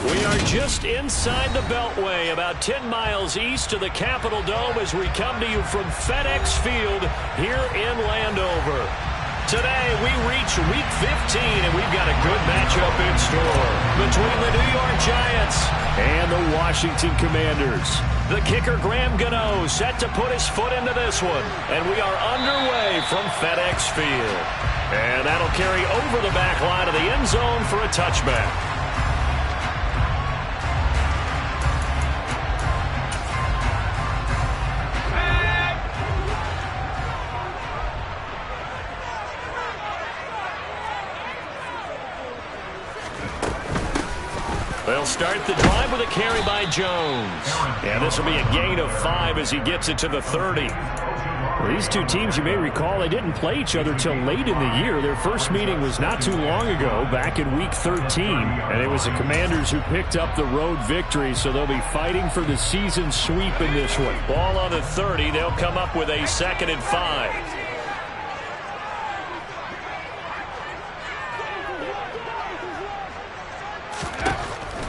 We are just inside the Beltway, about 10 miles east of the Capitol Dome as we come to you from FedEx Field here in Landover. Today, we reach Week 15, and we've got a good matchup in store between the New York Giants and the Washington Commanders. The kicker, Graham Gano, set to put his foot into this one, and we are underway from FedEx Field. And that'll carry over the back line of the end zone for a touchback. They'll start the drive with a carry by Jones. And this will be a gain of 5 as he gets it to the 30. Well, these two teams, you may recall, they didn't play each other till late in the year. Their first meeting was not too long ago, back in Week 13. And it was the Commanders who picked up the road victory, so they'll be fighting for the season sweep in this one. Ball on the 30. They'll come up with a 2nd and 5.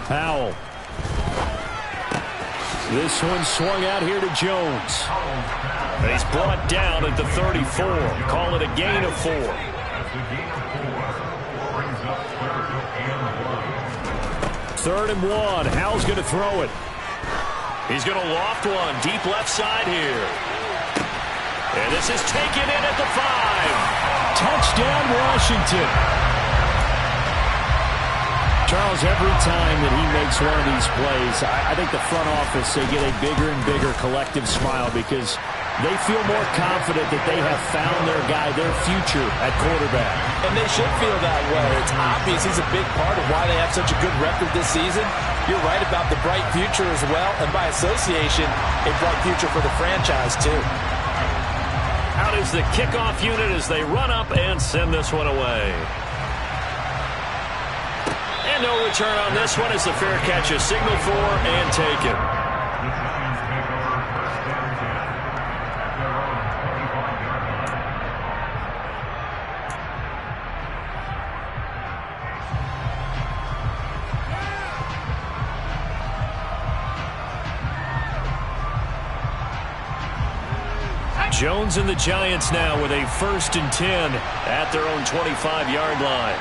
Powell. This one swung out here to Jones. And he's brought down at the 34. Call it a gain of 4. Third and 1. Howell's going to throw it. He's going to loft one deep left side here. And this is taken in at the 5. Touchdown, Washington. Charles, every time that he makes one of these plays, I think the front office, they get a bigger and bigger collective smile because they feel more confident that they have found their guy, their future at quarterback. And they should feel that way. It's obvious he's a big part of why they have such a good record this season. You're right about the bright future as well, and by association, a bright future for the franchise too. Out is the kickoff unit as they run up and send this one away. And no return on this one as the fair catch is signaled for and taken. Jones and the Giants now with a 1st and 10 at their own 25-yard line.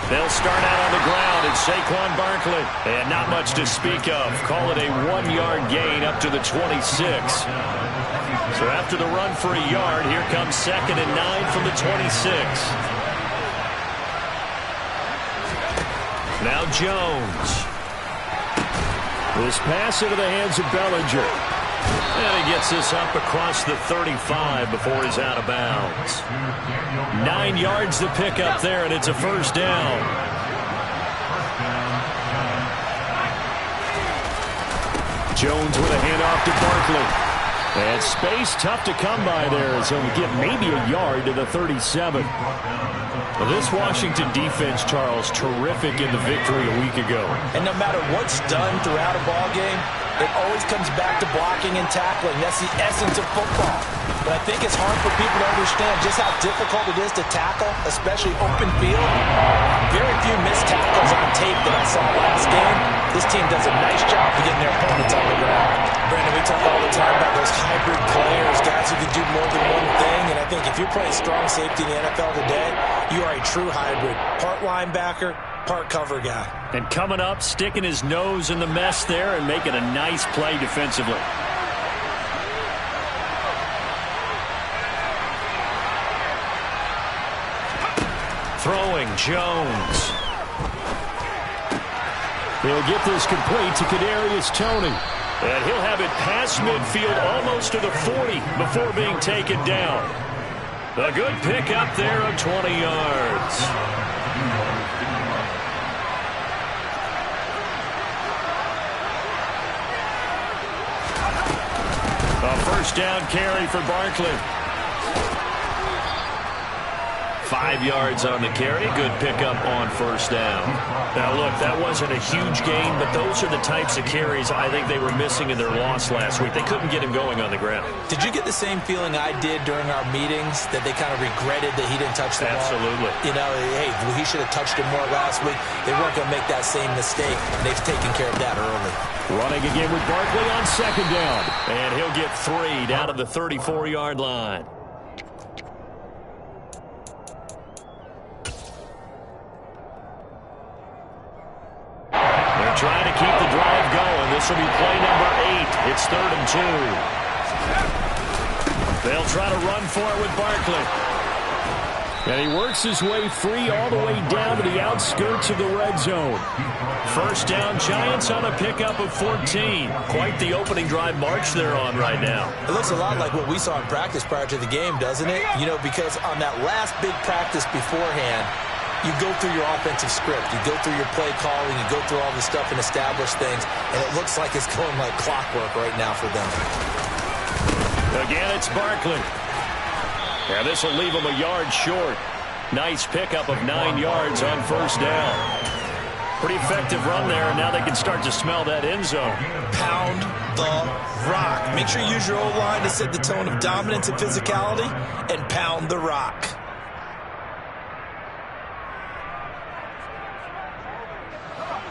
They'll start out on the ground, and Saquon Barkley. And not much to speak of. Call it a 1-yard gain up to the 26. So after the run for a yard, here comes 2nd and 9 from the 26. Now Jones. This pass into the hands of Bellinger. And he gets this up across the 35 before he's out of bounds. 9 yards to pick up there, and it's a 1st down. Jones with a handoff to Barkley. And space tough to come by there as he'll get maybe a yard to the 37. Well, this Washington defense, Charles, terrific in the victory a week ago. And no matter what's done throughout a ball game, it always comes back to blocking and tackling. That's the essence of football. But I think it's hard for people to understand just how difficult it is to tackle, especially open field. Very few missed tackles on tape that I saw last game. This team does a nice job of getting their opponents on the ground. Brandon, we talk all the time about those hybrid players, guys who can do more than one thing. And I think if you're playing strong safety in the NFL today, you are a true hybrid. Part linebacker, part cover guy. And coming up, sticking his nose in the mess there and making a nice play defensively. Throwing Jones. He'll get this complete to Kadarius Toney. And he'll have it past midfield almost to the 40 before being taken down. A good pick up there of 20 yards. A 1st down carry for Barkley. 5 yards on the carry. Good pickup on first down. Now, look, that wasn't a huge gain, but those are the types of carries I think they were missing in their loss last week. They couldn't get him going on the ground. Did you get the same feeling I did during our meetings, that they kind of regretted that he didn't touch the ball? Absolutely. You know, hey, he should have touched it more last week. They weren't going to make that same mistake, and they've taken care of that early. Running again with Barkley on second down. And he'll get 3 down to the 34-yard line. They're trying to keep the drive going. This will be play number 8. It's 3rd and 2. They'll try to run for it with Barkley. And he works his way free all the way down to the outskirts of the red zone. First down, Giants on a pickup of 14. Quite the opening drive march they're on right now. It looks a lot like what we saw in practice prior to the game, doesn't it? You know, because on that last big practice beforehand, you go through your offensive script. You go through your play calling. You go through all this stuff and establish things. And it looks like it's going like clockwork right now for them. Again, it's Barkley. Yeah, this will leave him a yard short. Nice pickup of 9 yards on first down. Pretty effective run there, and now they can start to smell that end zone. Pound the rock. Make sure you use your O-line to set the tone of dominance and physicality, and pound the rock.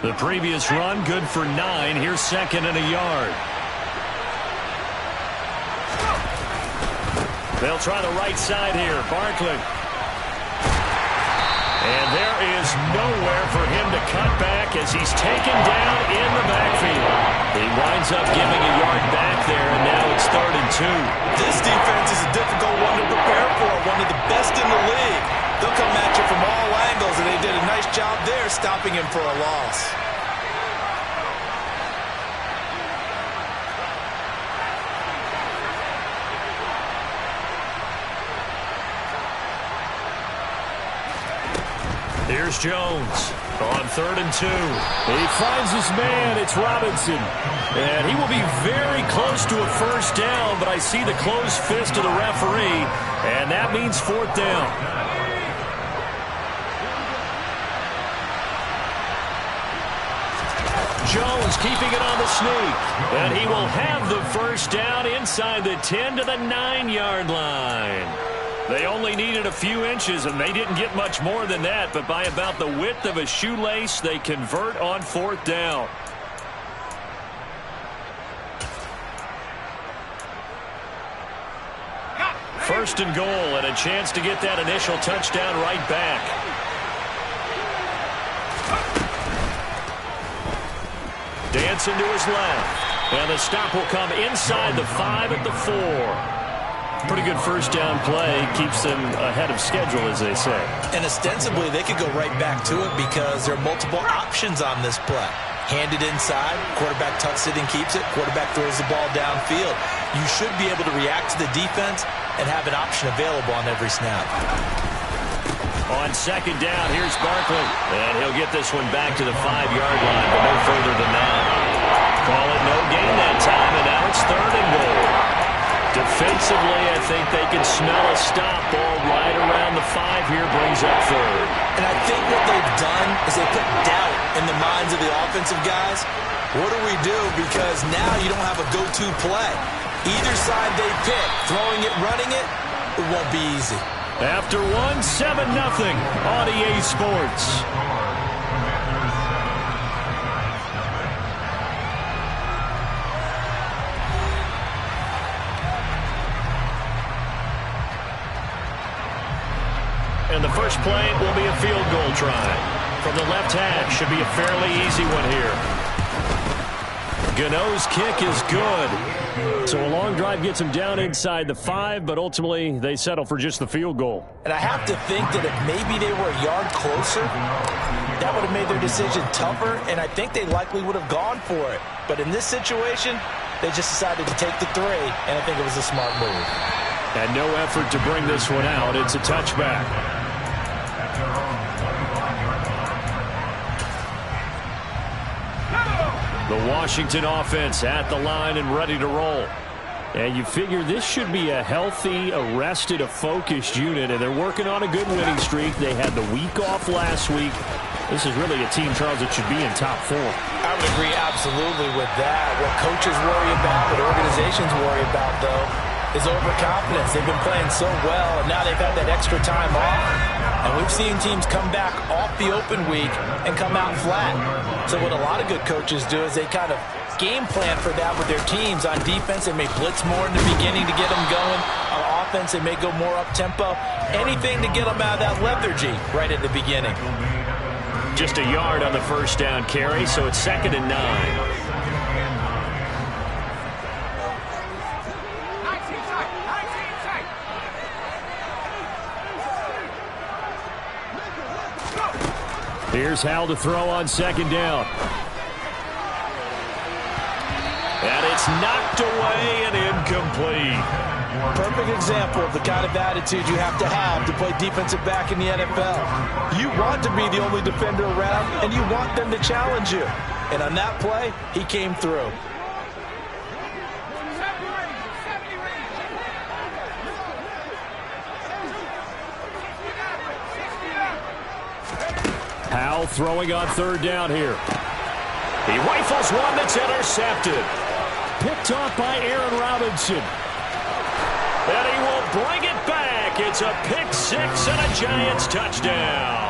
The previous run, good for 9. Here's 2nd and a yard. They'll try the right side here. Barkley. And there is nowhere for him to cut back as he's taken down in the backfield. He winds up giving a yard back there, and now it's 3rd and 2. This defense is a difficult one to prepare for. One of the best in the league. They'll come at you from all angles, and they did a nice job there stopping him for a loss. Here's Jones on 3rd and 2. He finds his man. It's Robinson. And he will be very close to a first down, but I see the closed fist of the referee, and that means 4th down. Jones keeping it on the sneak. And he will have the first down inside the 10 to the 9-yard line. They only needed a few inches, and they didn't get much more than that, but by about the width of a shoelace, they convert on 4th down. First and goal, and a chance to get that initial touchdown right back. Dancing to his left. And the stop will come inside the 5 at the 4. Pretty good first down play. Keeps them ahead of schedule, as they say. And ostensibly, they could go right back to it because there are multiple options on this play. Handed inside, quarterback tucks it and keeps it, quarterback throws the ball downfield. You should be able to react to the defense and have an option available on every snap. On 2nd down, here's Barkley. And he'll get this one back to the 5-yard line, but no further than that. Call it no gain that time, and now it's 3rd and goal. Defensively, I think they can smell a stop. Ball right around the 5 here, brings up 3rd. And I think what they've done is they put doubt in the minds of the offensive guys. What do we do? Because now you don't have a go-to play. Either side they pick, throwing it, running it, it won't be easy. After 1, 7-0 on EA Sports. And the first play will be a field goal try. From the left hash, should be a fairly easy one here. Gano's kick is good. So a long drive gets them down inside the 5, but ultimately they settle for just the field goal. And I have to think that if maybe they were a yard closer, that would have made their decision tougher, and I think they likely would have gone for it. But in this situation, they just decided to take the 3, and I think it was a smart move. And no effort to bring this one out. It's a touchback. The Washington offense at the line and ready to roll. And you figure this should be a healthy, arrested, a focused unit, and they're working on a good winning streak. They had the week off last week. This is really a team, Charles, that should be in top 4. I would agree absolutely with that. What coaches worry about, what organizations worry about, though, is overconfidence. They've been playing so well, and now they've had that extra time off. And we've seen teams come back off the open week and come out flat. So what a lot of good coaches do is they kind of game plan for that with their teams. On defense, they may blitz more in the beginning to get them going. On offense, they may go more up-tempo. Anything to get them out of that lethargy right at the beginning. Just a yard on the first down carry, so it's 2nd and 9. Here's Howell to throw on 2nd down. And it's knocked away and incomplete. Perfect example of the kind of attitude you have to play defensive back in the NFL. You want to be the only defender around, and you want them to challenge you. And on that play, he came through. Howell throwing on 3rd down here. He rifles one that's intercepted. Picked off by Aaron Robinson. And he will bring it back. It's a pick 6 and a Giants touchdown.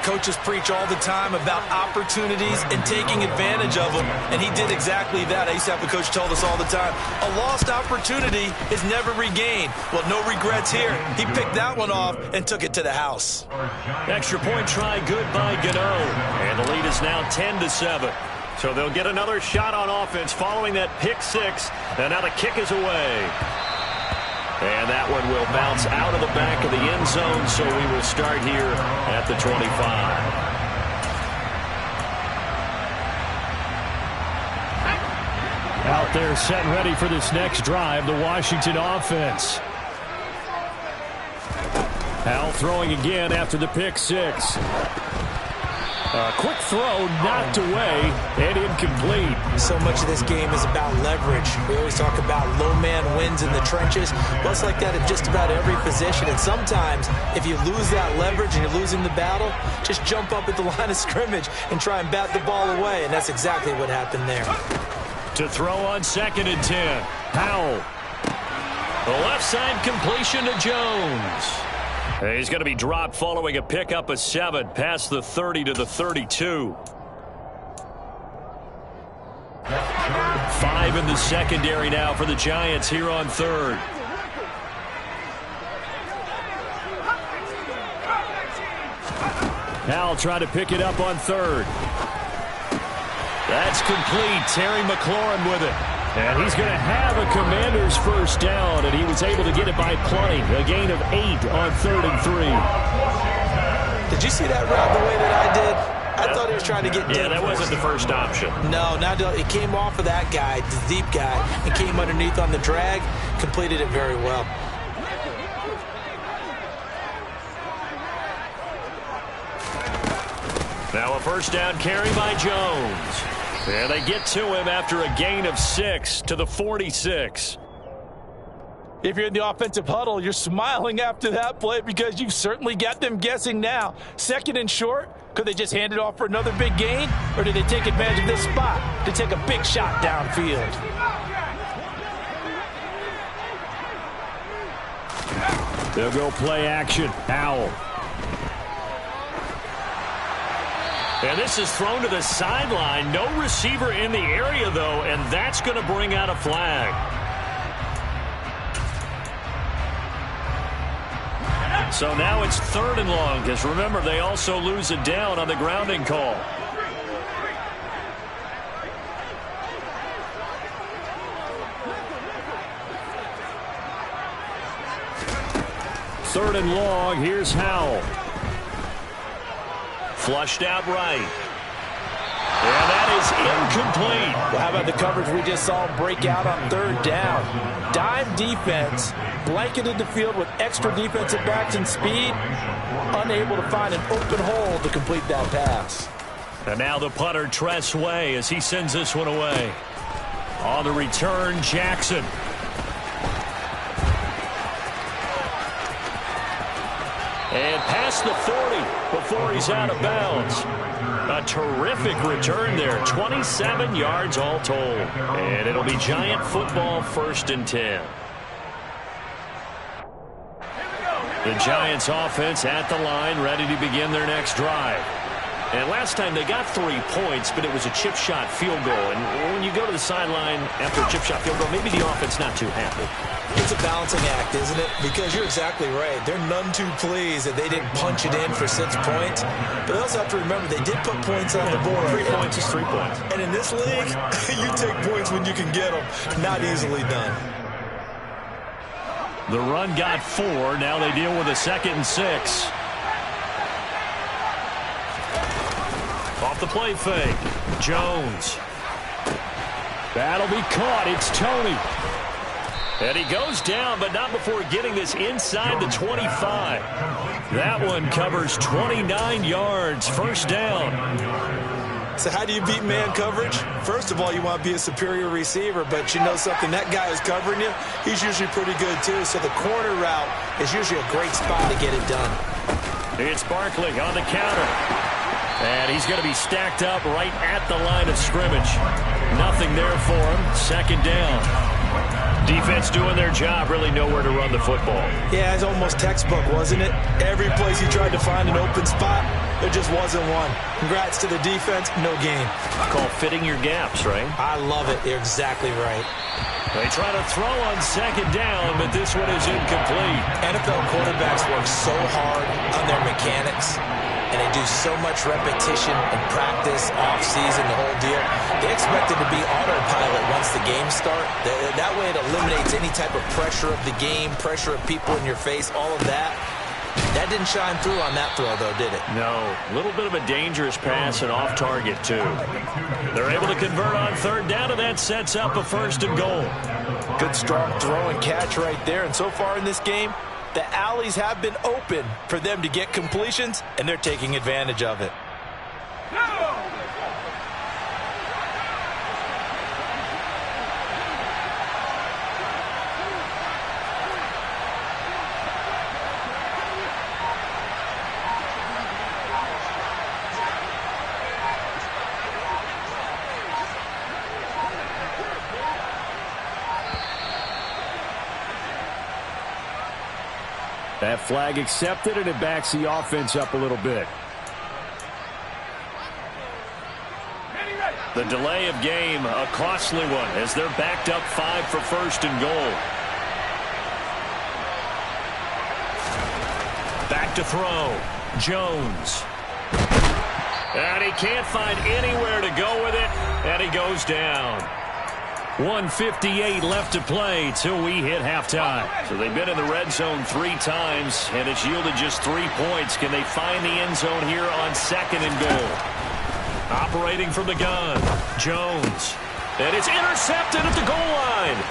Coaches preach all the time about opportunities and taking advantage of them, and he did exactly that. I used to have a coach tell us all the time, a lost opportunity is never regained. Well, no regrets here. He picked that one off and took it to the house. Extra point try good by Gano. And the lead is now 10-7. So they'll get another shot on offense following that pick 6. And now the kick is away. And that one will bounce out of the back of the end zone, so we will start here at the 25. Out there set and ready for this next drive, the Washington offense. Howell throwing again after the pick 6. A quick throw knocked away and incomplete. So much of this game is about leverage. We always talk about low man wins in the trenches. Well, it's like that at just about every position. And sometimes if you lose that leverage and you're losing the battle, just jump up at the line of scrimmage and try and bat the ball away. And that's exactly what happened there. To throw on 2nd and 10. Howell. The left side completion to Jones. He's going to be dropped following a pickup of 7 past the 30 to the 32. 5 in the secondary now for the Giants here on 3rd. Howell trying to pick it up on 3rd. That's complete. Terry McLaurin with it. And he's going to have a Commander's first down, and he was able to get it by plenty. A gain of 8 on 3rd and 3. Did you see that route the way that I did? I thought he was trying to get deep. Yeah, that wasn't the first option. No, it came off of that guy, the deep guy, and came underneath on the drag, completed it very well. Now a first down carry by Jones. And they get to him after a gain of 6 to the 46. If you're in the offensive huddle, you're smiling after that play because you've certainly got them guessing now. 2nd and short, could they just hand it off for another big gain? Or do they take advantage of this spot to take a big shot downfield? They'll go play action. Howell. And this is thrown to the sideline. No receiver in the area, though, and that's going to bring out a flag. So now it's 3rd and long, because remember, they also lose it down on the grounding call. Third and long. Here's Howell. Flushed out right. And that is incomplete. Well, how about the coverage we just saw break out on 3rd down? Dime defense, blanketed the field with extra defensive backs and speed, unable to find an open hole to complete that pass. And now the punter, Tress Way, as he sends this one away. On the return, Jackson. And past the 40 before he's out of bounds. A terrific return there. 27 yards all told. And it'll be Giant football, 1st and 10. The Giants offense at the line, ready to begin their next drive. And last time they got 3 points, but it was a chip shot field goal. And when you go to the sideline after a chip shot field goal, maybe the offense not too happy. It's a balancing act, isn't it? Because you're exactly right. They're none too pleased that they didn't punch it in for 6 points. But they also have to remember they did put points on the board. 3 points is 3 points. And in this league, you take points when you can get them. Not easily done. The run got 4. Now they deal with a 2nd and 6. Off the play fake. Jones. That'll be caught. It's Tony. And he goes down, but not before getting this inside the 25. That one covers 29 yards. 1st down. So how do you beat man coverage? First of all, you want to be a superior receiver, but you know something, that guy who's covering you, he's usually pretty good too. So the corner route is usually a great spot to get it done. It's Barkley on the counter. And he's going to be stacked up right at the line of scrimmage. Nothing there for him. 2nd down. Defense doing their job, really nowhere to run the football. Yeah, it's almost textbook, wasn't it? Every place he tried to find an open spot, there just wasn't one. Congrats to the defense, no gain. Call fitting your gaps, right? I love it. You're exactly right. They try to throw on 2nd down, but this one is incomplete. NFL quarterbacks work so hard on their mechanics, and they do so much repetition and practice off-season, the whole deal. They expect it to be autopilot once the games start. That way it eliminates any type of pressure of the game, pressure of people in your face, all of that. That didn't shine through on that throw, though, did it? No. A little bit of a dangerous pass and off target, too. They're able to convert on 3rd down, and that sets up a 1st and goal. Good, strong throw and catch right there. And so far in this game, the alleys have been open for them to get completions, and they're taking advantage of it. That flag accepted, and it backs the offense up a little bit. The delay of game, a costly one, as they're backed up 5 for 1st and goal. Back to throw. Jones. And he can't find anywhere to go with it, and he goes down. 1:58 left to play till we hit halftime. So they've been in the red zone 3 times, and it's yielded just 3 points. Can they find the end zone here on 2nd and goal? Operating from the gun, Jones. And it's intercepted at the goal line.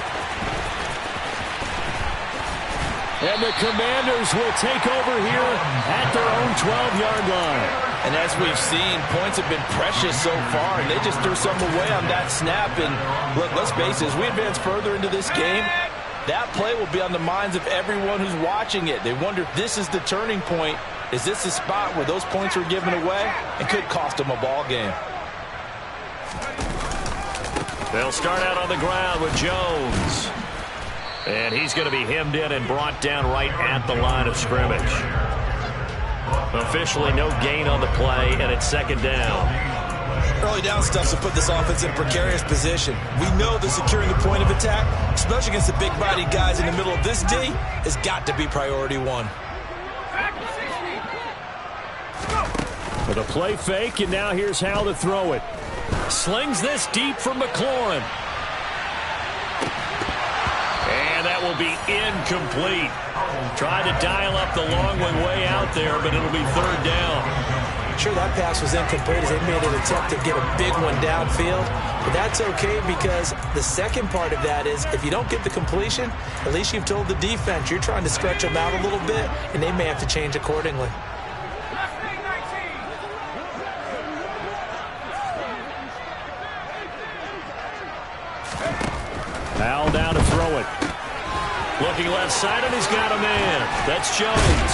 And the Commanders will take over here at their own 12-yard line. And as we've seen, points have been precious so far, and they just threw some away on that snap. And look, let's face it, as we advance further into this game, that play will be on the minds of everyone who's watching it. They wonder if this is the turning point. Is this the spot where those points were given away? It could cost them a ball game. They'll start out on the ground with Jones. And he's going to be hemmed in and brought down right at the line of scrimmage. Officially no gain on the play, and it's 2nd down. Early down stuff to put this offense in a precarious position. We know that securing the point of attack, especially against the big-bodied guys in the middle of this D, has got to be priority 1. With a play fake, and now here's how to throw it. Slings this deep for McLaurin. And that will be incomplete. Tried to dial up the long one way out there, but it'll be 3rd down. Sure, that pass was incomplete as they made an attempt to get a big one downfield. But that's okay, because the second part of that is if you don't get the completion, at least you've told the defense you're trying to stretch them out a little bit, and they may have to change accordingly. Al down to throw it. Looking left side, and he's got a man. That's Jones.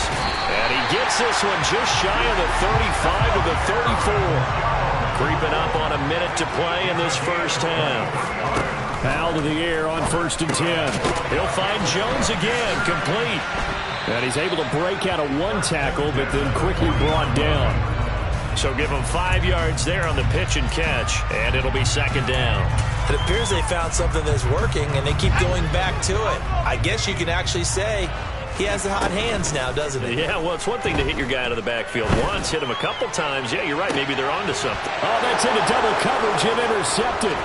And he gets this one just shy of the 35 to the 34. Creeping up on a minute to play in this first half. Foul to the air on 1st and 10. He'll find Jones again, complete. And he's able to break out of one tackle, but then quickly brought down. So give him 5 yards there on the pitch and catch, and it'll be 2nd down. It appears they found something that's working, and they keep going back to it. I guess you can actually say he has the hot hands now, doesn't he? Yeah, well, it's one thing to hit your guy out of the backfield once, hit him a couple times. Yeah, you're right. Maybe they're onto something. Oh, that's into double coverage and intercepted.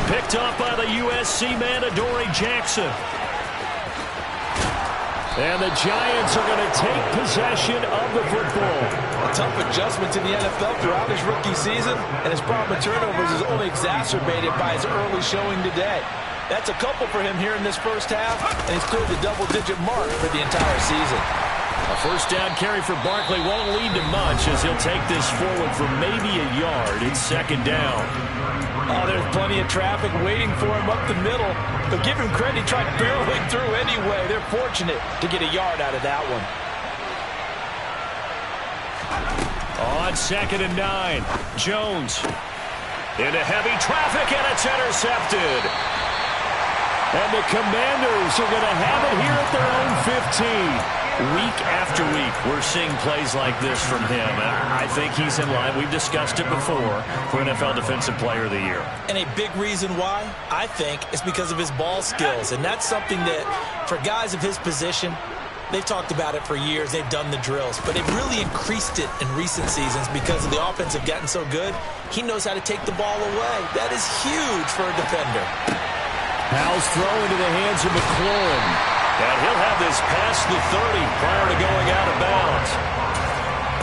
Picked off by the USC man, Adoree Jackson. And the Giants are going to take possession of the football. A tough adjustment to the NFL throughout his rookie season, and his problem with turnovers is only exacerbated by his early showing today. That's a couple for him here in this first half, and he's cleared the double-digit mark for the entire season. A first down carry for Barkley won't lead to much as he'll take this forward for maybe a yard. It's 2nd down. Oh, there's plenty of traffic waiting for him up the middle. But give him credit, he tried barreling through anyway. They're fortunate to get a yard out of that one. On 2nd and 9, Jones into heavy traffic, and it's intercepted. And the Commanders are going to have it here at their own 15. Week after week, we're seeing plays like this from him. I think he's in line. We've discussed it before for NFL Defensive Player of the Year. And a big reason why, I think, is because of his ball skills. And that's something that, for guys of his position, they've talked about it for years. They've done the drills. But they've really increased it in recent seasons because of the offense have gotten so good. He knows how to take the ball away. That is huge for a defender. Powell's throw into the hands of McLaurin. And he'll have this past the 30 prior to going out of bounds.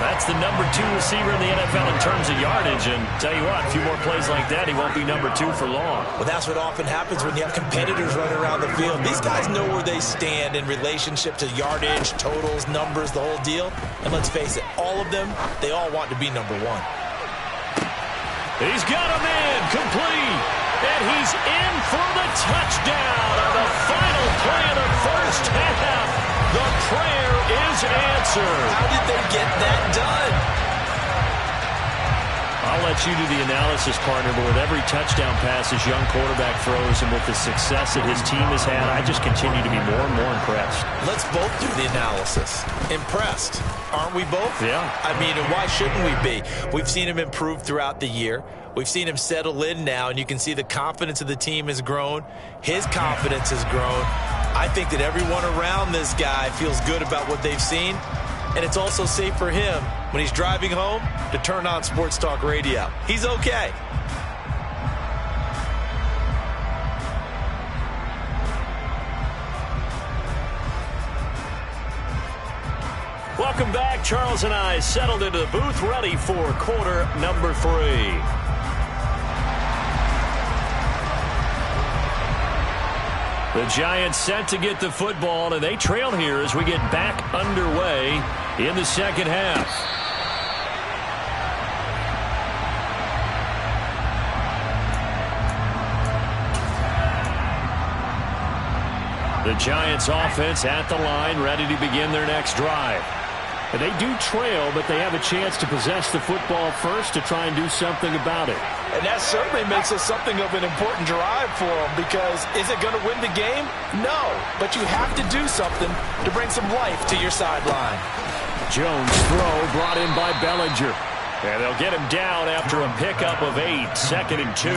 That's the number 2 receiver in the NFL in terms of yardage. And tell you what, a few more plays like that, he won't be number 2 for long. Well, that's what often happens when you have competitors running around the field. These guys know where they stand in relationship to yardage, totals, numbers, the whole deal. And let's face it, all of them, they all want to be number 1. He's got a man, complete. And he's in for the touchdown on the final play of the first half. The prayer is answered. How did they get that done? I'll let you do the analysis, partner, but with every touchdown pass his young quarterback throws and with the success that his team has had, I just continue to be more and more impressed. Let's both do the analysis. Impressed. Aren't we both? Yeah. I mean, why shouldn't we be? We've seen him improve throughout the year. We've seen him settle in now, and you can see the confidence of the team has grown. His confidence has grown. I think that everyone around this guy feels good about what they've seen, and it's also safe for him when he's driving home to turn on Sports Talk Radio. He's okay. Welcome back. Charles and I settled into the booth, ready for quarter number 3. The Giants set to get the football, and they trail here as we get back underway in the second half. The Giants offense at the line, ready to begin their next drive. And they do trail, but they have a chance to possess the football first to try and do something about it. And that certainly makes it something of an important drive for them, because is it going to win the game? No, but you have to do something to bring some life to your sideline. Jones' throw brought in by Bellinger. And they'll get him down after a pickup of 8, 2nd and 2.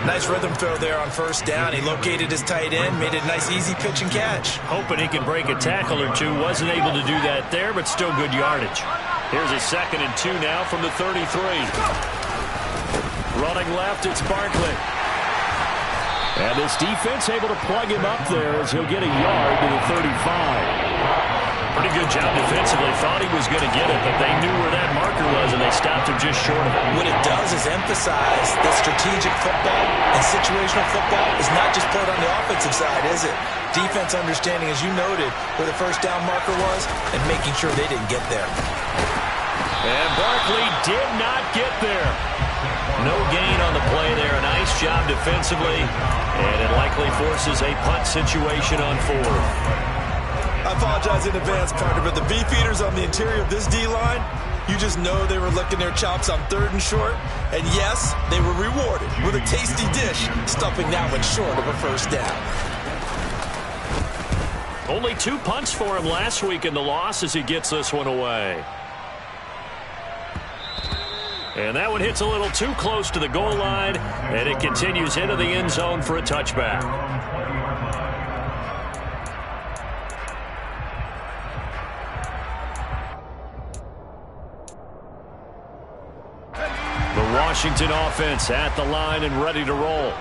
Nice rhythm throw there on first down. He located his tight end, made it a nice easy pitch and catch. Hoping he can break a tackle or two. Wasn't able to do that there, but still good yardage. Here's a 2nd and 2 now from the 33. Running left, it's Barkley. And this defense able to plug him up there as he'll get a yard to the 35. Pretty good job defensively. Thought he was going to get it, but they knew where that marker was, and they stopped him just short of it. What it does is emphasize that strategic football and situational football is not just played on the offensive side, is it? Defense understanding, as you noted, where the first down marker was and making sure they didn't get there. And Barkley did not get there. No gain on the play there. A nice job defensively, and it likely forces a punt situation on fourth. I apologize in advance, partner, but the beefeaters on the interior of this D-line, you just know they were licking their chops on 3rd and short. And yes, they were rewarded with a tasty dish, stuffing that one short of a first down. Only 2 punts for him last week in the loss as he gets this one away. And that one hits a little too close to the goal line, and it continues into the end zone for a touchback. The Washington offense at the line and ready to roll.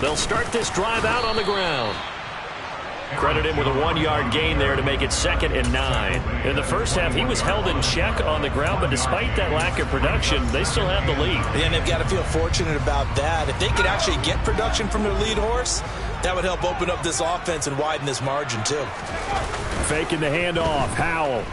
They'll start this drive out on the ground. Credit him with a 1-yard gain there to make it 2nd and 9. In the first half, he was held in check on the ground, but despite that lack of production, they still have the lead. And they've got to feel fortunate about that. If they could actually get production from their lead horse, that would help open up this offense and widen this margin, too. Faking the handoff, Howell.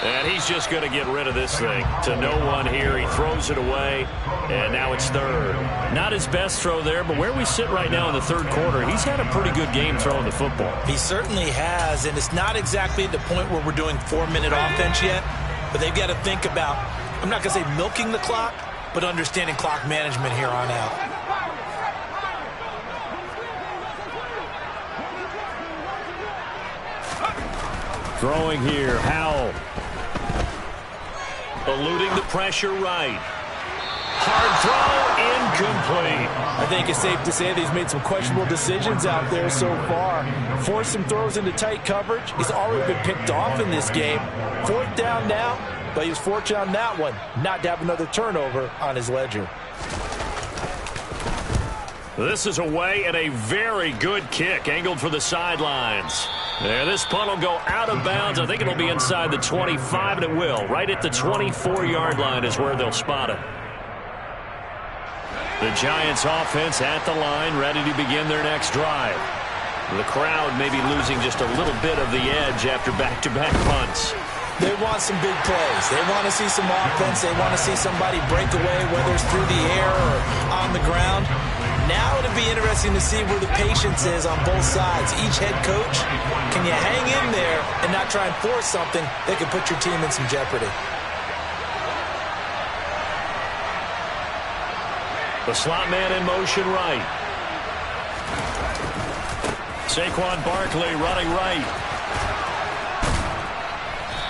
And he's just going to get rid of this thing. To no one here. He throws it away, and now it's 3rd. Not his best throw there, but where we sit right now in the 3rd quarter, he's had a pretty good game throwing the football. He certainly has, and it's not exactly at the point where we're doing 4-minute offense yet, but they've got to think about, I'm not going to say milking the clock, but understanding clock management here on out. Throwing here, Howell. Eluding the pressure right. Hard throw, incomplete. I think it's safe to say that he's made some questionable decisions out there so far. Forced some throws into tight coverage. He's already been picked off in this game. 4th down now, but he was fortunate on that one not to have another turnover on his ledger. This is away and a very good kick angled for the sidelines. There, this punt will go out of bounds. I think it'll be inside the 25, and it will. Right at the 24-yard line is where they'll spot it. The Giants offense at the line, ready to begin their next drive. The crowd may be losing just a little bit of the edge after back-to-back punts. They want some big plays. They want to see some offense. They want to see somebody break away, whether it's through the air or on the ground. Now it'll be interesting to see where the patience is on both sides. Each head coach, can you hang in there and not try and force something that could put your team in some jeopardy? The slot man in motion right. Saquon Barkley running right.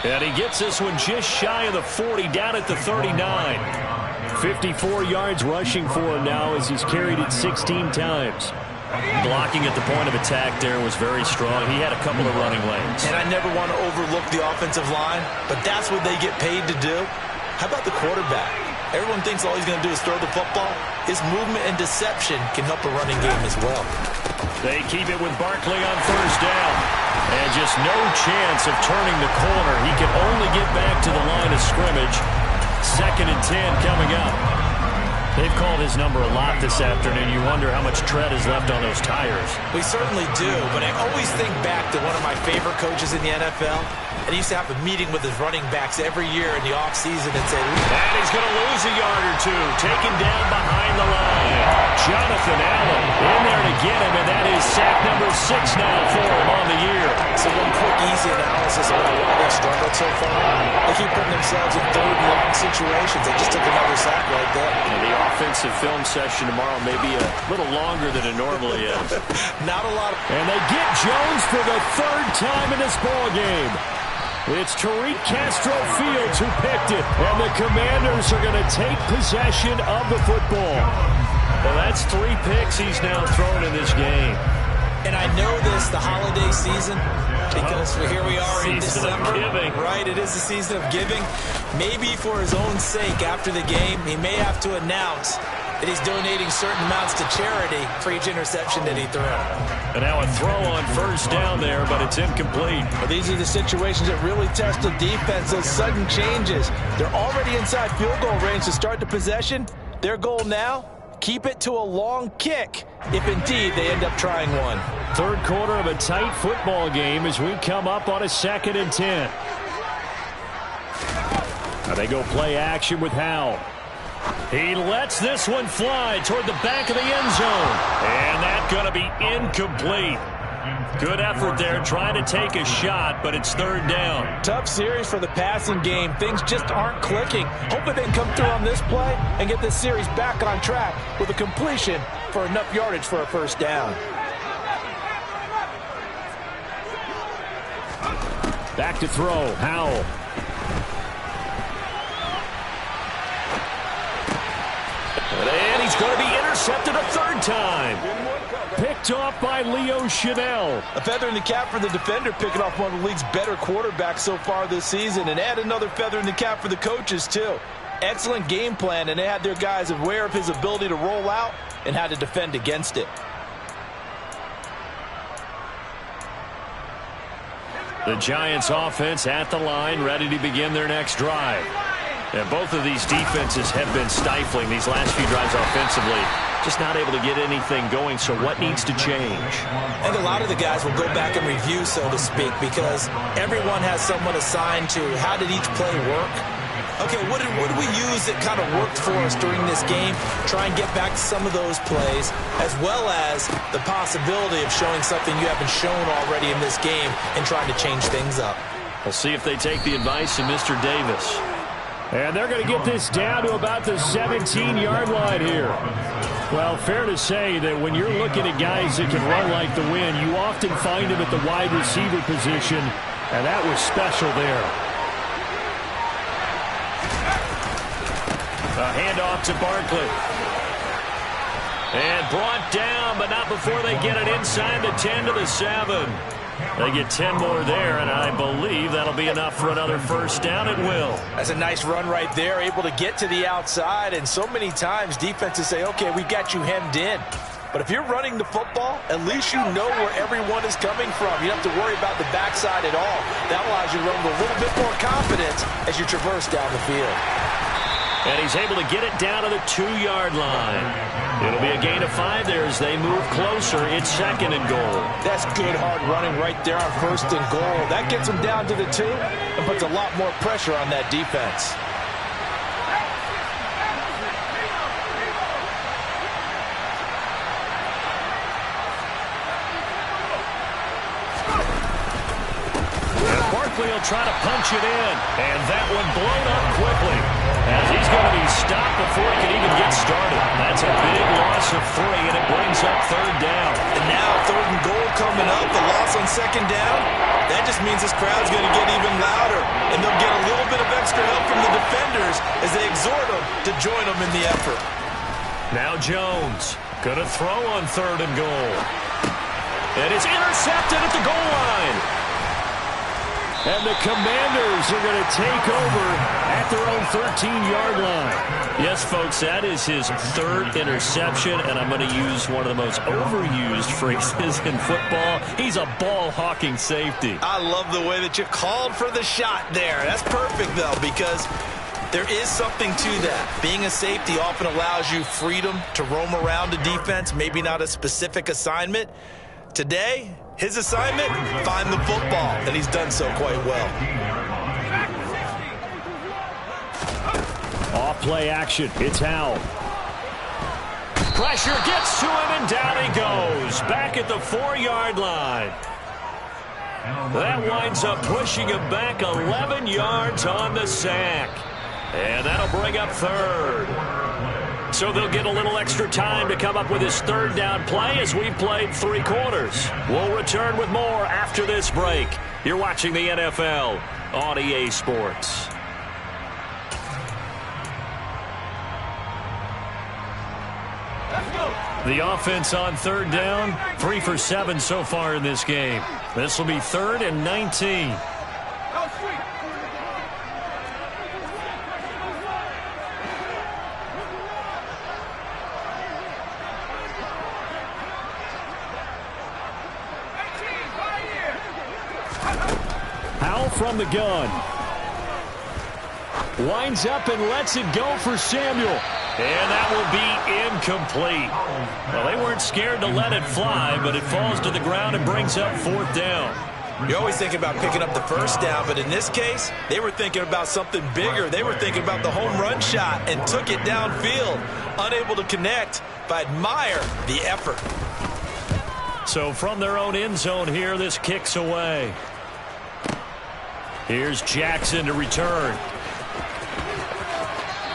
And he gets this one just shy of the 40, down at the 39. 54 yards rushing for him now as he's carried it 16 times. Blocking at the point of attack there was very strong. He had a couple of running lanes. And I never want to overlook the offensive line, but that's what they get paid to do. How about the quarterback? Everyone thinks all he's going to do is throw the football. His movement and deception can help a running game as well. They keep it with Barkley on 1st down. And just no chance of turning the corner. He can only get back to the line of scrimmage. 2nd and 10 coming up. They've called his number a lot this afternoon. You wonder how much tread is left on those tires. We certainly do, but I always think back to one of my favorite coaches in the NFL. And he used to have a meeting with his running backs every year in the offseason and say, and he's going to lose a yard or two. Taken down behind the line. Jonathan Allen in there to get him, and that is sack number 6 now for him on the year. So one quick, easy analysis on why they've struggled so far. They keep putting themselves in 3rd and long situations. They just took another sack right there. And the offensive film session tomorrow may be a little longer than it normally is. Not a lot of... And they get Jones for the 3rd time in this ball game. It's Tariq Castro Fields who picked it, and the Commanders are going to take possession of the football. Well, that's 3 picks he's now thrown in this game. And I know this, the holiday season, because here we are in December. Right, it is the season of giving. Maybe for his own sake, after the game, he may have to announce that he's donating certain amounts to charity for each interception that he threw. And now a throw on 1st down there, but it's incomplete. Well, these are the situations that really test the defense, those sudden changes. They're already inside field goal range to start the possession. Their goal now, keep it to a long kick, if indeed they end up trying one. 3rd quarter of a tight football game as we come up on a 2nd and 10. Now they go play action with Howell. He lets this one fly toward the back of the end zone. And that's going to be incomplete. Good effort there trying to take a shot, but it's third down. Tough series for the passing game. Things just aren't clicking. Hopefully they can come through on this play and get this series back on track with a completion for enough yardage for a first down. Back to throw, Howell. And he's going to be intercepted a third time. Picked off by Leo Chanel. A feather in the cap for the defender, picking off one of the league's better quarterbacks so far this season, and add another feather in the cap for the coaches too. Excellent game plan, and they had their guys aware of his ability to roll out and how to defend against it. The Giants offense at the line, ready to begin their next drive. And both of these defenses have been stifling these last few drives offensively. Just not able to get anything going, so what needs to change? I think a lot of the guys will go back and review, so to speak, because everyone has someone assigned to how did each play work. Okay, what did we use that kind of worked for us during this game? Try and get back to some of those plays, as well as the possibility of showing something you haven't shown already in this game and trying to change things up. We'll see if they take the advice of Mr. Davis. And they're going to get this down to about the 17-yard line here. Well, fair to say that when you're looking at guys that can run like the wind, you often find them at the wide receiver position, and that was special there. A handoff to Barkley. And brought down, but not before they get it inside the 10 to the 7. They get 10 more there, and I believe that'll be enough for another first down at will. That's a nice run right there, able to get to the outside, and so many times defenses say, okay, we got you hemmed in. But if you're running the football, at least you know where everyone is coming from. You don't have to worry about the backside at all. That allows you to run with a little bit more confidence as you traverse down the field. And he's able to get it down to the 2-yard line. It'll be a gain of 5 there as they move closer. It's second and goal. That's good hard running right there on first and goal. That gets them down to the 2 and puts a lot more pressure on that defense. Barkley will try to punch it in, and that one blown up quickly as he's going to be stopped before he can even get started. That's a big loss of 3, and it brings up third down. And now third and goal coming up, the loss on second down. That just means this crowd's going to get even louder, and they'll get a little bit of extra help from the defenders as they exhort them to join them in the effort. Now Jones going to throw on third and goal. And it's intercepted at the goal line. And the Commanders are going to take over at their own 13-yard line. Yes, folks, that is his third interception, and I'm going to use one of the most overused phrases in football. He's a ball-hawking safety. I love the way that you called for the shot there. That's perfect, though, because there is something to that. Being a safety often allows you freedom to roam around a defense, maybe not a specific assignment. Today, his assignment, find the football, and he's done so quite well. Off play action, it's Howell. Pressure gets to him, and down he goes. Back at the 4-yard line. That winds up pushing him back 11 yards on the sack. And that'll bring up third. So they'll get a little extra time to come up with his third down play as we've played 3 quarters. We'll return with more after this break. You're watching the NFL on EA Sports. The offense on third down, 3 for 7 so far in this game. This will be 3rd and 19. From the gun. Winds up and lets it go for Samuel. And that will be incomplete. Well, they weren't scared to let it fly, but it falls to the ground and brings up 4th down. You're always thinking about picking up the first down, but in this case, they were thinking about something bigger. They were thinking about the home run shot and took it downfield. Unable to connect, but admire the effort. So from their own end zone here, this kicks away. Here's Jackson to return.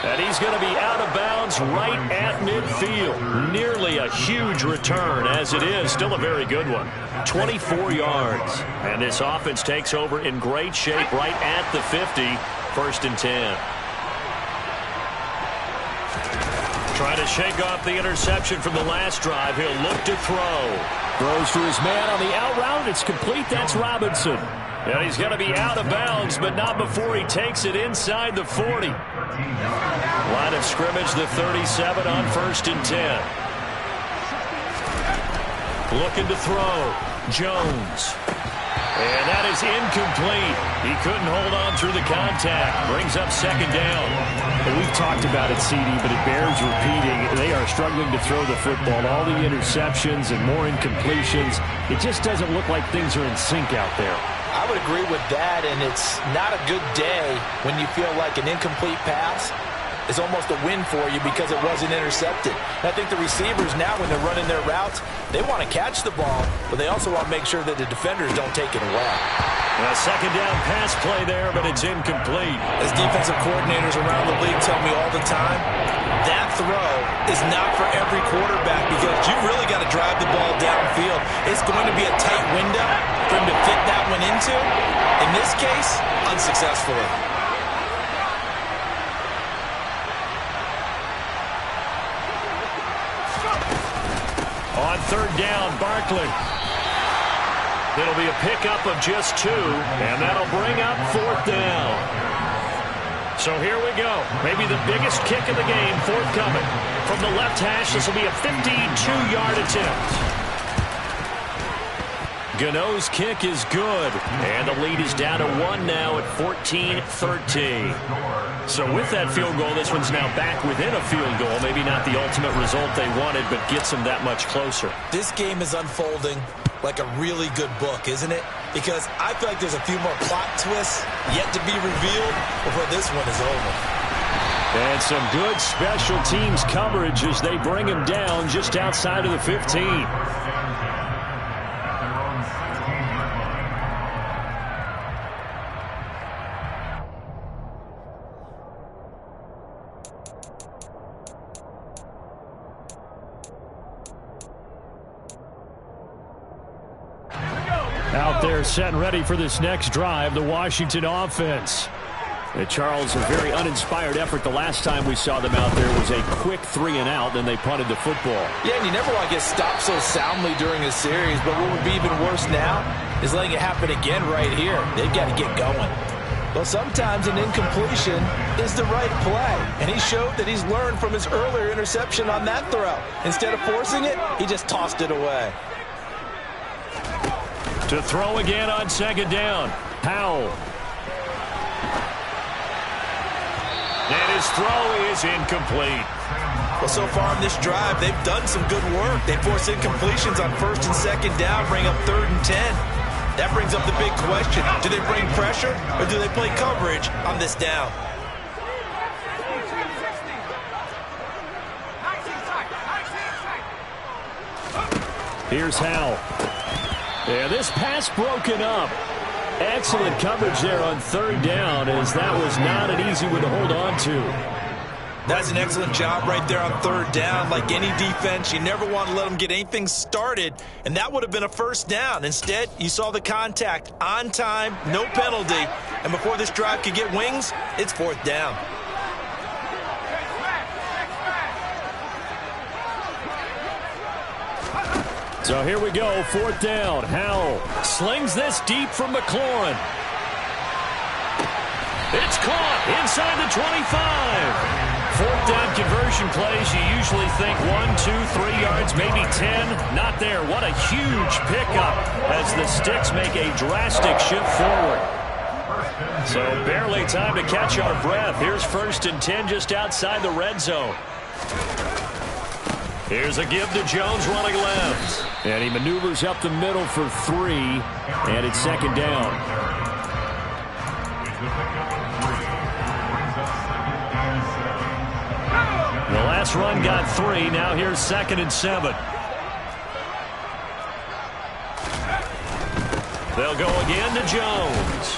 And he's going to be out of bounds right at midfield. Nearly a huge return as it is. Still a very good one. 24 yards. And this offense takes over in great shape right at the 50. 1st and 10. Trying to shake off the interception from the last drive. He'll look to throw. Throws to his man on the out route. It's complete. That's Robinson. And he's going to be out of bounds, but not before he takes it inside the 40. Line of scrimmage, the 37 on 1st and 10. Looking to throw. Jones. And that is incomplete. He couldn't hold on through the contact. Brings up 2nd down. And we've talked about it, CD, but it bears repeating. They are struggling to throw the football. All the interceptions and more incompletions. It just doesn't look like things are in sync out there. I would agree with that, and it's not a good day when you feel like an incomplete pass is almost a win for you because it wasn't intercepted. And I think the receivers now, when they're running their routes, they want to catch the ball, but they also want to make sure that the defenders don't take it away. A 2nd down pass play there, but it's incomplete. As defensive coordinators around the league tell me all the time, that throw is not for every quarterback because you really got to drive the ball downfield. It's going to be a tight window for him to fit that one into. In this case, unsuccessfully. On 3rd down, Barkley. It'll be a pickup of just 2, and that'll bring up 4th down. So here we go. Maybe the biggest kick of the game forthcoming. From the left hash, this will be a 52-yard attempt. Gano's kick is good, and the lead is down to 1 now at 14-13. So with that field goal, this one's now back within a field goal. Maybe not the ultimate result they wanted, but gets them that much closer. This game is unfolding like a really good book, isn't it? Because I feel like there's a few more plot twists yet to be revealed before this one is over. And some good special teams coverage as they bring him down just outside of the 15. Out there set and ready for this next drive, the Washington offense. And Charles, a very uninspired effort. The last time we saw them out there was a quick 3-and-out, then they punted the football. Yeah, and you never want to get stopped so soundly during a series, but what would be even worse now is letting it happen again right here. They've got to get going. Well, sometimes an incompletion is the right play, and he showed that he's learned from his earlier interception on that throw. Instead of forcing it, he just tossed it away. To throw again on 2nd down. Powell. And his throw is incomplete. Well, so far in this drive, they've done some good work. They force incompletions on 1st and 2nd down, bring up 3rd and 10. That brings up the big question. Do they bring pressure or do they play coverage on this down? Here's Howell. Yeah, this pass broken up. Excellent coverage there on 3rd down, as that was not an easy one to hold on to. That's an excellent job right there on 3rd down. Like any defense, you never want to let them get anything started, and that would have been a 1st down. Instead, you saw the contact on time, no penalty, and before this drive could get wings, it's 4th down. So here we go, 4th down. Howell slings this deep from McLaurin. It's caught inside the 25. 4th down conversion plays, you usually think 1, 2, 3 yards, maybe 10. Not there. What a huge pickup as the Sticks make a drastic shift forward. So barely time to catch our breath. Here's 1st and 10 just outside the red zone. Here's a give to Jones running left. And he maneuvers up the middle for 3, and it's second down. The last run got 3. Now here's 2nd and 7. They'll go again to Jones.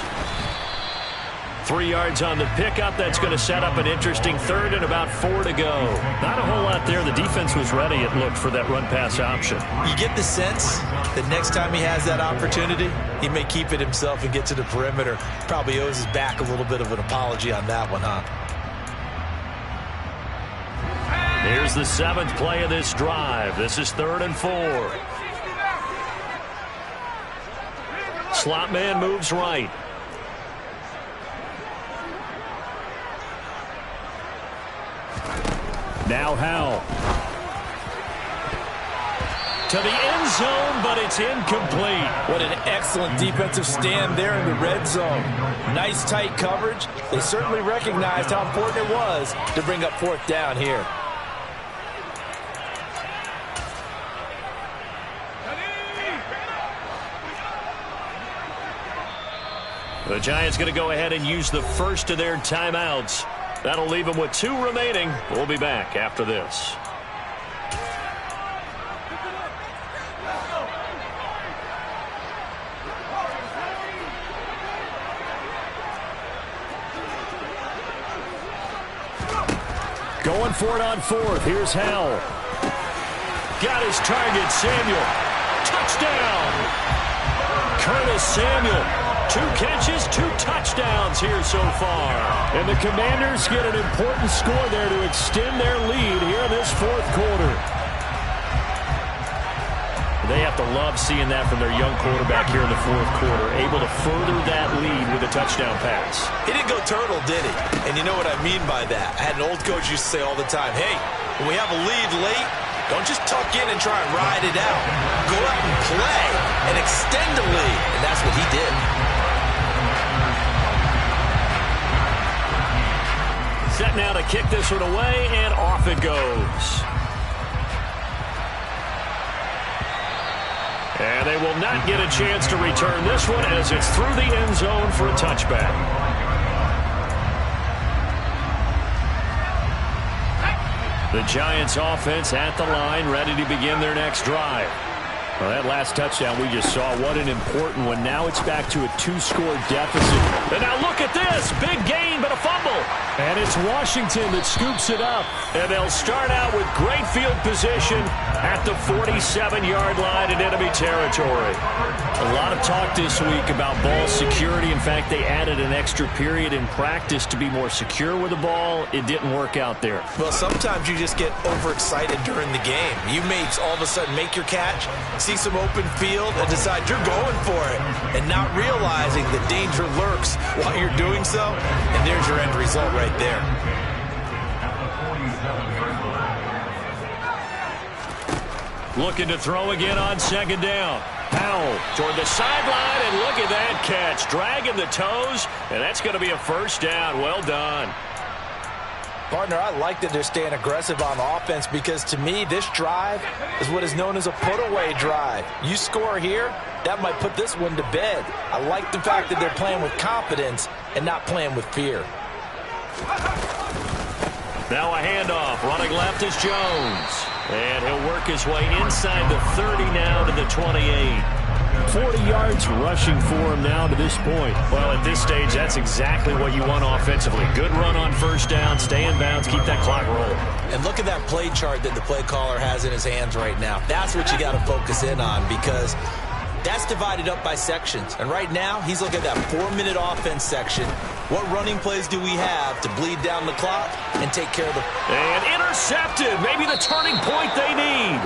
3 yards on the pickup. That's going to set up an interesting 3rd and about 4 to go. Not a whole lot there. The defense was ready, it looked, for that run-pass option. You get the sense that next time he has that opportunity, he may keep it himself and get to the perimeter. Probably owes his back a little bit of an apology on that one, huh? Here's the 7th play of this drive. This is 3rd and 4. Slot man moves right. Now Howell. To the end zone, but it's incomplete. What an excellent defensive stand there in the red zone. Nice tight coverage. They certainly recognized how important it was to bring up 4th down here. The Giants going to go ahead and use the first of their timeouts. That'll leave them with 2 remaining. We'll be back after this. Going for it on 4th. Here's Howell. Got his target, Samuel. Touchdown! Curtis Samuel. 2 catches, 2 touchdowns here so far. And the Commanders get an important score there to extend their lead here in this 4th quarter. They have to love seeing that from their young quarterback here in the 4th quarter, able to further that lead with a touchdown pass. He didn't go turtle, did he? And you know what I mean by that. I had an old coach used to say all the time, hey, when we have a lead late, don't just tuck in and try and ride it out. Go out and play and extend the lead. And that's what he did. Set now to kick this one away, and off it goes. And they will not get a chance to return this one as it's through the end zone for a touchback. The Giants offense at the line, ready to begin their next drive. Well, that last touchdown we just saw, what an important one. Now it's back to a 2-score deficit. And now look at this. Big gain, but a fumble. And it's Washington that scoops it up. And they'll start out with great field position at the 47-yard line in enemy territory. A lot of talk this week about ball security. In fact, they added an extra period in practice to be more secure with the ball. It didn't work out there. Well, sometimes you just get overexcited during the game. You may all of a sudden make your catch, see some open field, and decide you're going for it, and not realizing the danger lurks while you're doing so, and there's your end result right there. Looking to throw again on 2nd down. Howell toward the sideline, and look at that catch. Dragging the toes, and that's going to be a 1st down. Well done. Partner, I like that they're staying aggressive on offense because, to me, this drive is what is known as a put-away drive. You score here, that might put this one to bed. I like the fact that they're playing with confidence and not playing with fear. Now a handoff. Running left is Jones. And he'll work his way inside the 30 now to the 28. 40 yards rushing for him now to this point. Well, at this stage, that's exactly what you want offensively. Good run on 1st down, stay in bounds, keep that clock rolling. And look at that play chart that the play caller has in his hands right now. That's what you got to focus in on because that's divided up by sections. And right now, he's looking at that 4-minute offense section. What running plays do we have to bleed down the clock and take care of the... And intercepted. Maybe the turning point they need.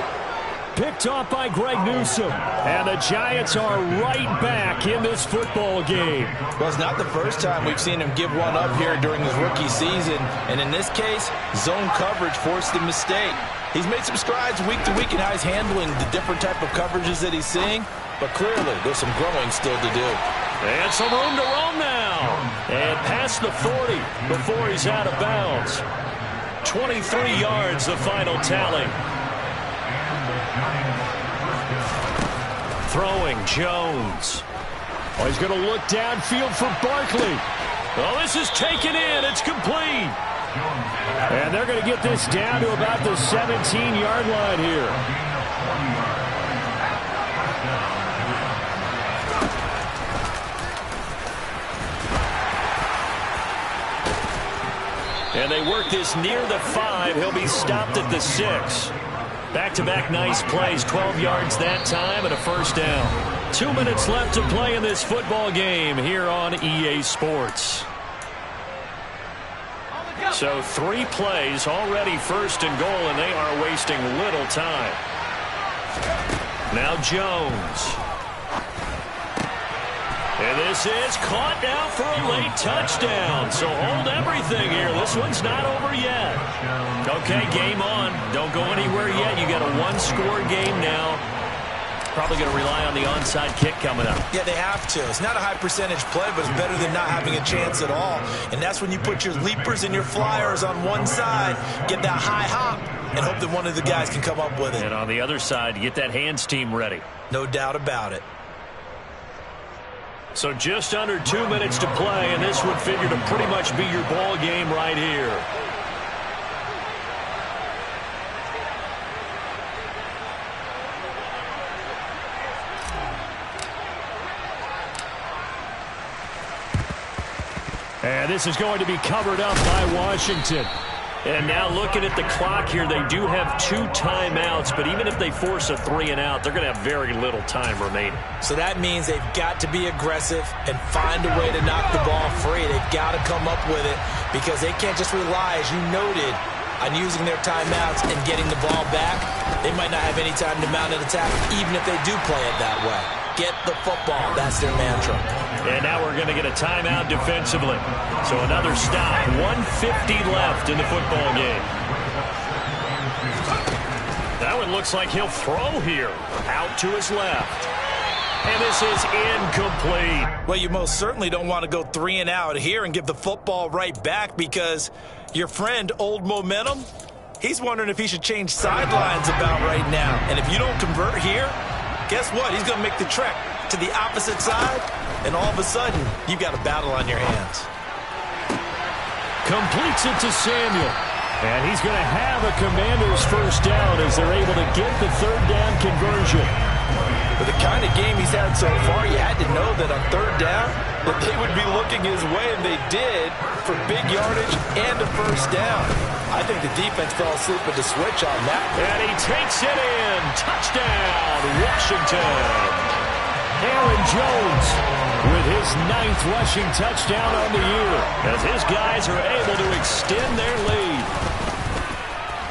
Picked off by Greg Newsome. And the Giants are right back in this football game. Well, it's not the first time we've seen him give one up here during his rookie season. And in this case, zone coverage forced the mistake. He's made some strides week to week in how he's handling the different type of coverages that he's seeing. But clearly, there's some growing still to do. And some room to roam now. And past the 40 before he's out of bounds. 23 yards, the final tally. Throwing Jones. Oh, he's going to look downfield for Barkley. Oh, this is taken in. It's complete. And they're going to get this down to about the 17-yard line here. And they work this near the 5. He'll be stopped at the 6. Back-to-back nice plays, 12 yards that time and a first down. 2 minutes left to play in this football game here on EA Sports. So 3 plays, already first and goal, and they are wasting little time. Now Jones. And this is caught now for a late touchdown. So hold everything here. This one's not over yet. Okay, game on. Don't go anywhere yet. You got a 1-score game now. Probably going to rely on the onside kick coming up. Yeah, they have to. It's not a high percentage play, but it's better than not having a chance at all. And that's when you put your leapers and your flyers on one side, get that high hop, and hope that one of the guys can come up with it. And on the other side, get that hands team ready. No doubt about it. So just under 2 minutes to play, and this would figure to pretty much be your ball game right here. And this is going to be covered up by Washington. And now looking at the clock here, they do have 2 timeouts, but even if they force a 3-and-out, they're going to have very little time remaining. So that means they've got to be aggressive and find a way to knock the ball free. They've got to come up with it because they can't just rely, as you noted, on using their timeouts and getting the ball back. They might not have any time to mount an attack, even if they do play it that way. Get the football. That's their mantra. And now we're going to get a timeout defensively. So another stop. 1:50 left in the football game. That one looks like he'll throw here. Out to his left. And this is incomplete. Well, you most certainly don't want to go 3-and-out here and give the football right back because your friend, Old Momentum, he's wondering if he should change sidelines about right now. And if you don't convert here, guess what? He's going to make the trek to the opposite side, and all of a sudden, you've got a battle on your hands. Completes it to Samuel. And he's going to have a Commander's first down as they're able to get the 3rd down conversion. With the kind of game he's had so far, you had to know that on 3rd down, that they would be looking his way, and they did, for big yardage and a first down. I think the defense fell asleep with the switch on that. And he takes it in. Touchdown, Washington. Aaron Jones with his 9th rushing touchdown on the year, as his guys are able to extend their lead.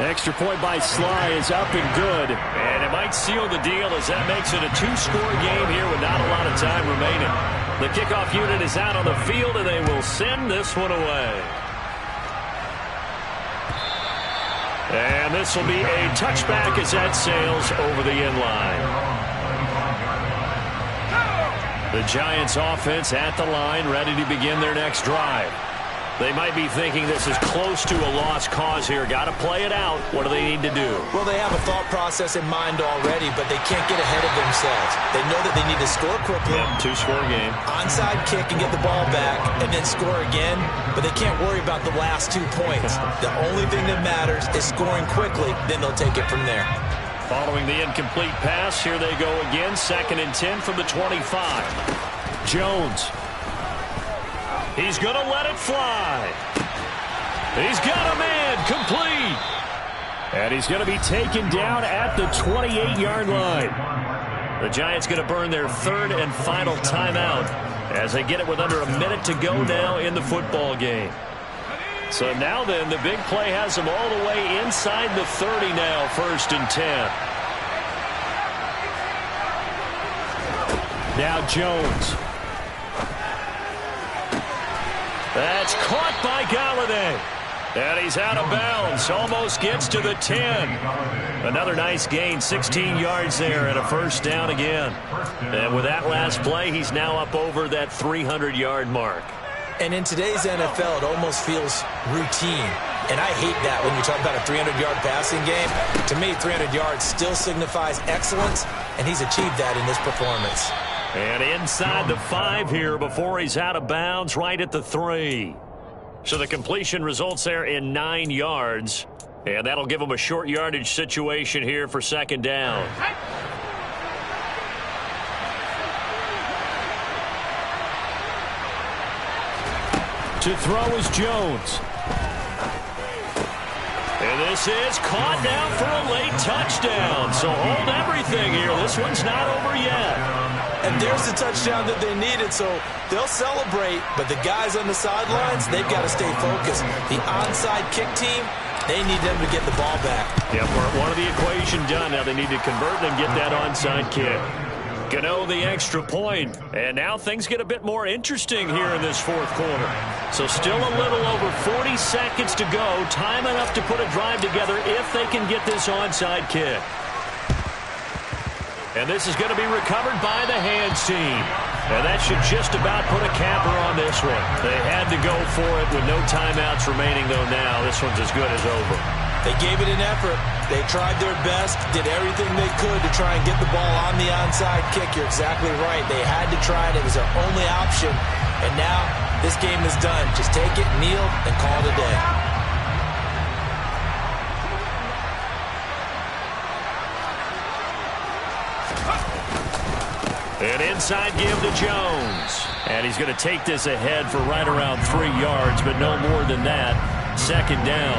Extra point by Sly is up and good. And it might seal the deal as that makes it a 2-score game here with not a lot of time remaining. The kickoff unit is out on the field, and they will send this one away. And this will be a touchback as that sails over the end line. The Giants offense at the line, ready to begin their next drive. They might be thinking this is close to a lost cause here. Got to play it out. What do they need to do? Well, they have a thought process in mind already, but they can't get ahead of themselves. They know that they need to score quickly. Yep, 2-score game. Onside kick and get the ball back, and then score again. But they can't worry about the last 2 points. The only thing that matters is scoring quickly. Then they'll take it from there. Following the incomplete pass, here they go again. 2nd and 10 from the 25. Jones. He's going to let it fly. He's got a man, complete. And he's going to be taken down at the 28-yard line. The Giants going to burn their 3rd and final timeout as they get it with under a minute to go now in the football game. So now then, the big play has them all the way inside the 30 now, 1st and 10. Now Jones. That's caught by Galladay. And he's out of bounds. Almost gets to the 10. Another nice gain, 16 yards there and a first down again. And with that last play, he's now up over that 300-yard mark. And in today's NFL, it almost feels routine. And I hate that when you talk about a 300-yard passing game. To me, 300 yards still signifies excellence, and he's achieved that in this performance. And inside the 5 here before he's out of bounds, right at the 3. So the completion results there in 9 yards. And that'll give him a short yardage situation here for second down. To throw is Jones. And this is caught down for a late touchdown. So hold everything here. This one's not over yet. And there's the touchdown that they needed, so they'll celebrate. But the guys on the sidelines, they've got to stay focused. The onside kick team, they need them to get the ball back. Yeah, one of the equation done. Now they need to convert and get that onside kick. Gano the extra point. And now things get a bit more interesting here in this fourth quarter. So still a little over 40 seconds to go. Time enough to put a drive together if they can get this onside kick. And this is going to be recovered by the hands team. And that should just about put a capper on this one. They had to go for it with no timeouts remaining, though now this one's as good as over. They gave it an effort. They tried their best, did everything they could to try and get the ball on the onside kick. You're exactly right. They had to try it. It was their only option. And now this game is done. Just take it, kneel, and call it a day. An inside give to Jones. And he's going to take this ahead for right around 3 yards, but no more than that. Second down.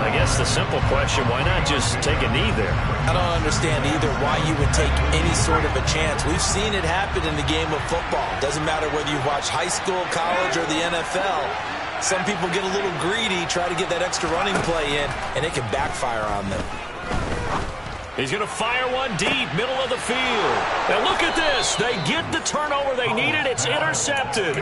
I guess the simple question, why not just take a knee there? I don't understand either why you would take any sort of a chance. We've seen it happen in the game of football. Doesn't matter whether you watch high school, college, or the NFL. Some people get a little greedy, try to get that extra running play in, and it can backfire on them. He's going to fire one deep, middle of the field. And look at this. They get the turnover they needed. It's intercepted.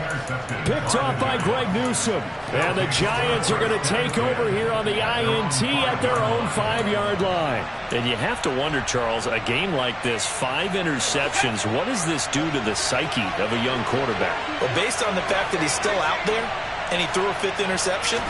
Picked off by Greg Newsome. And the Giants are going to take over here on the INT at their own 5-yard line. And you have to wonder, Charles, a game like this, 5 interceptions, what does this do to the psyche of a young quarterback? Well, based on the fact that he's still out there and he threw a 5th interception,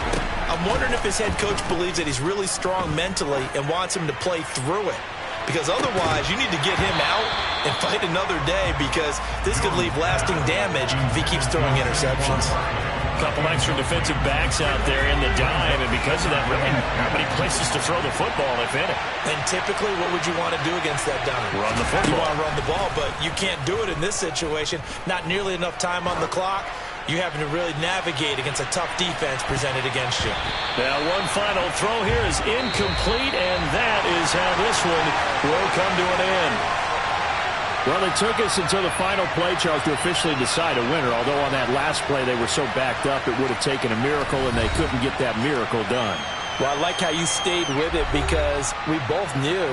I'm wondering if his head coach believes that he's really strong mentally and wants him to play through it. Because otherwise, you need to get him out and fight another day, because this could leave lasting damage if he keeps throwing interceptions. A couple extra defensive backs out there in the dime, and because of that, really not many places to throw the football, if any. And typically, what would you want to do against that dime? Run the football. You want to run the ball, but you can't do it in this situation. Not nearly enough time on the clock. You're having to really navigate against a tough defense presented against you. Now, one final throw here is incomplete, and that is how this one will come to an end. Well, it took us until the final play, Charles, to officially decide a winner. Although on that last play they were so backed up, it would have taken a miracle, and they couldn't get that miracle done. Well, I like how you stayed with it, because we both knew